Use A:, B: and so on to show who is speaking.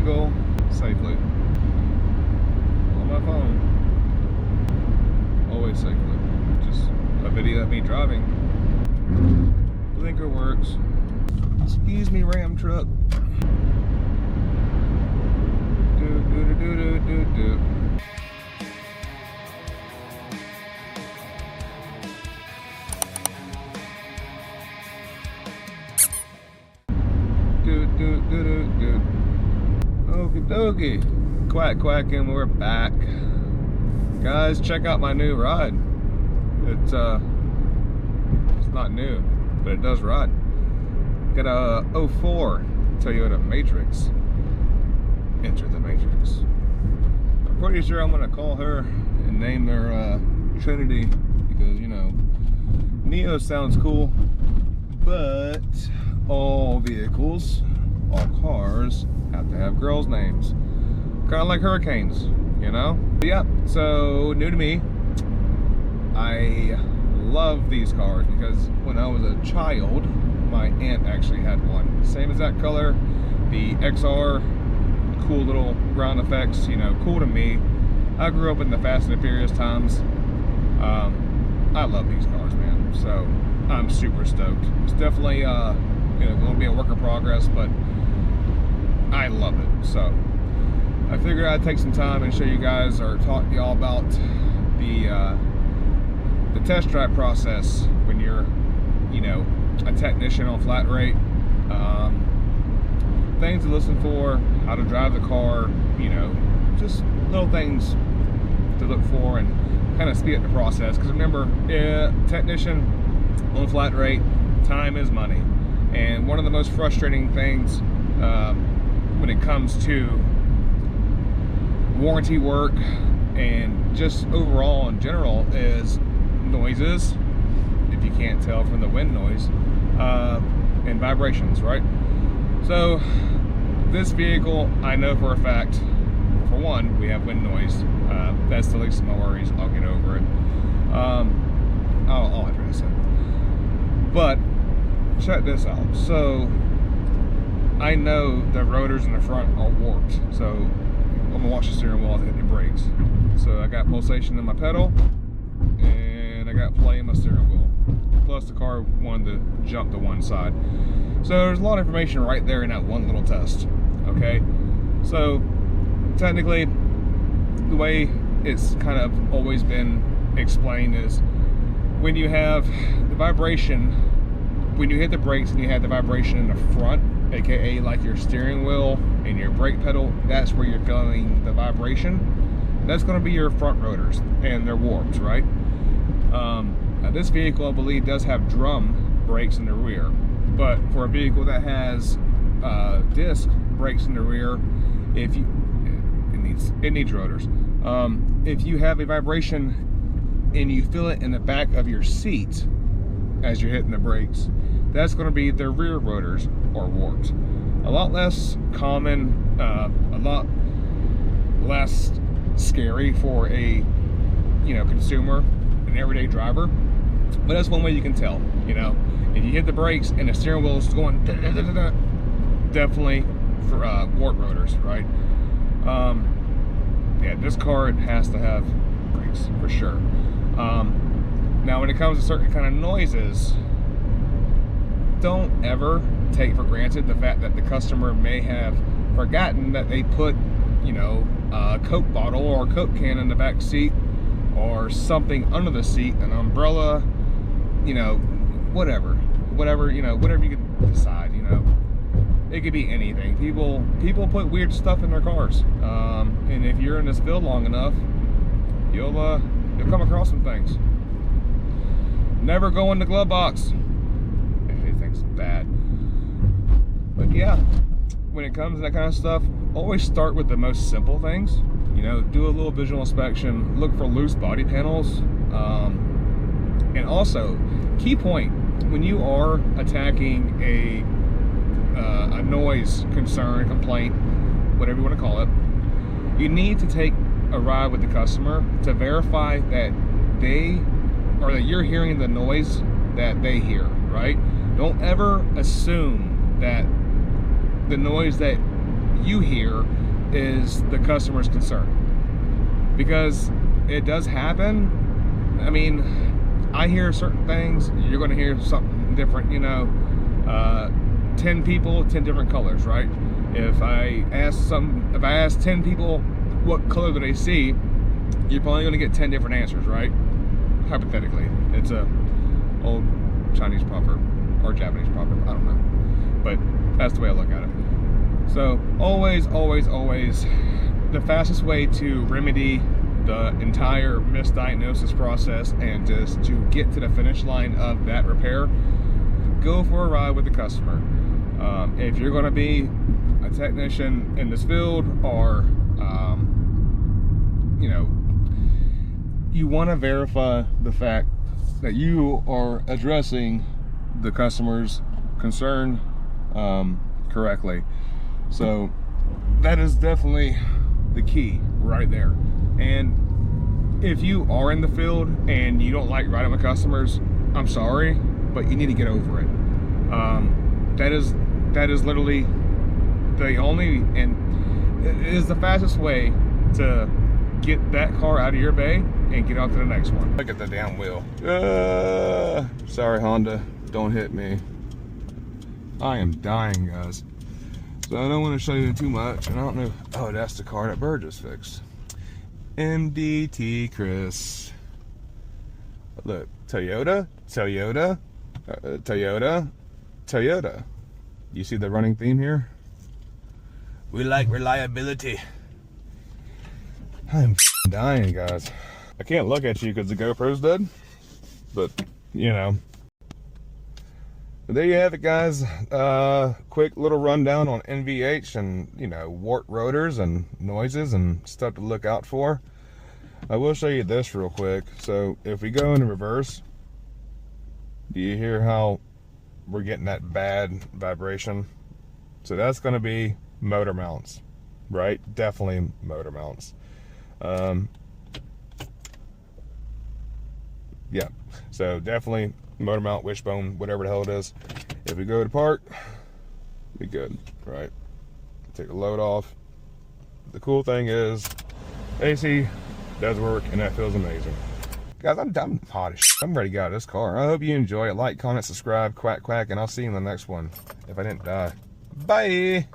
A: angle safely on my phone. Always safely. Just a video of me driving. Blinker works. Excuse me, Ram truck. Do. Do. Okie dokie. Quack, and we're back. Guys, check out my new ride. It's not new, but it does ride. Got a 04 Toyota Matrix. Enter the Matrix. I'm pretty sure I'm gonna call her and name her Trinity, because, you know, Neo sounds cool, but all vehicles, all cars have to have girls' names. Kind of like hurricanes, you know? But yeah, so new to me. I love these cars because when I was a child, my aunt actually had one. Same exact color, the XR, cool little ground effects, you know, cool to me. I grew up in the Fast and the Furious times. I love these cars, man. So I'm super stoked. It's definitely, you know, going to be a work in progress, but I love it. So I figured I'd take some time and show you guys, or talk to y'all about the test drive process when you're, you know, a technician on flat rate. Things to listen for, how to drive the car, you know, just little things to look for and kind of speed up the process. Because remember, technician on flat rate, time is money. And one of the most frustrating things when it comes to warranty work and just overall in general is noises, if you can't tell from the wind noise, and vibrations, right? So this vehicle, I know for a fact, for one, we have wind noise. That's the least of my worries. I'll get over it. I'll address it. But check this out. So I know the rotors in the front are warped. So I'm gonna watch the steering wheel as I hit the brakes. So I got pulsation in my pedal, and I got play in my steering wheel. Plus the car wanted to jump to one side. So there's a lot of information right there in that one little test. Okay, so technically the way it's kind of always been explained is when you have the vibration, when you hit the brakes and you have the vibration in the front, aka like your steering wheel and your brake pedal, that's where you're feeling the vibration. That's going to be your front rotors, and they're warped, right? Now this vehicle, I believe, does have drum brakes in the rear, but for a vehicle that has disc brakes in the rear, if you it needs rotors. If you have a vibration and you feel it in the back of your seat as you're hitting the brakes, that's going to be the rear rotors are warped. A lot less common, a lot less scary for a, you know, consumer, an everyday driver. But that's one way you can tell. You know, if you hit the brakes and the steering wheel is going definitely for warped rotors, right? Yeah, this car has to have brakes for sure. Now, when it comes to certain kind of noises, don't ever take for granted the fact that the customer may have forgotten that they put, you know, a Coke bottle or a Coke can in the back seat, or something under the seat, an umbrella, you know, whatever, you know, whatever you can decide, you know. It could be anything. People put weird stuff in their cars, and if you're in this field long enough, you'll come across some things. Never go in the glove box. Anything's bad. But yeah, when it comes to that kind of stuff, always start with the most simple things. You know, do a little visual inspection, look for loose body panels, and also, key point, when you are attacking a noise concern, complaint, whatever you want to call it, you need to take a ride with the customer to verify that that you're hearing the noise that they hear, right? Don't ever assume that the noise that you hear is the customer's concern, because it does happen. I mean, I hear certain things, you're going to hear something different, you know. 10 people, 10 different colors, right? If I ask 10 people what color do they see, you're probably going to get 10 different answers, right? Hypothetically. It's a old Chinese proverb or Japanese proverb, I don't know, but that's the way I look at it. So always, always, always, the fastest way to remedy the entire misdiagnosis process and just to get to the finish line of that repair, go for a ride with the customer. If you're going to be a technician in this field, or you know, you want to verify the fact that you are addressing the customer's concern correctly. So that is definitely the key right there. And if you are in the field and you don't like riding with customers, I'm sorry, but you need to get over it. That is literally the only, and it is the fastest way to get that car out of your bay and get on to the next one. Look at the damn wheel. Sorry, Honda, don't hit me. I am dying, guys. So I don't want to show you too much. And I don't know. Oh, that's the car that Bird just fixed. MDT Chris. Look, Toyota, Toyota, Toyota, Toyota. You see the running theme here? We like reliability. I'm dying, guys. I can't look at you because the GoPro's dead, but you know. But there you have it, guys. Quick little rundown on NVH and, you know, wart rotors and noises and stuff to look out for. I will show you this real quick. So if we go into reverse, do you hear how we're getting that bad vibration? So that's going to be motor mounts, right? Definitely motor mounts. Yeah, so definitely motor mount, wishbone, whatever the hell it is. If we go to park, be good, right? Take the load off. The cool thing is AC does work, and that feels amazing. Guys, I'm hot as shit. I'm ready to get out of this car. I hope you enjoy it. Like, comment, subscribe, quack, quack, and I'll see you in the next one if I didn't die. Bye!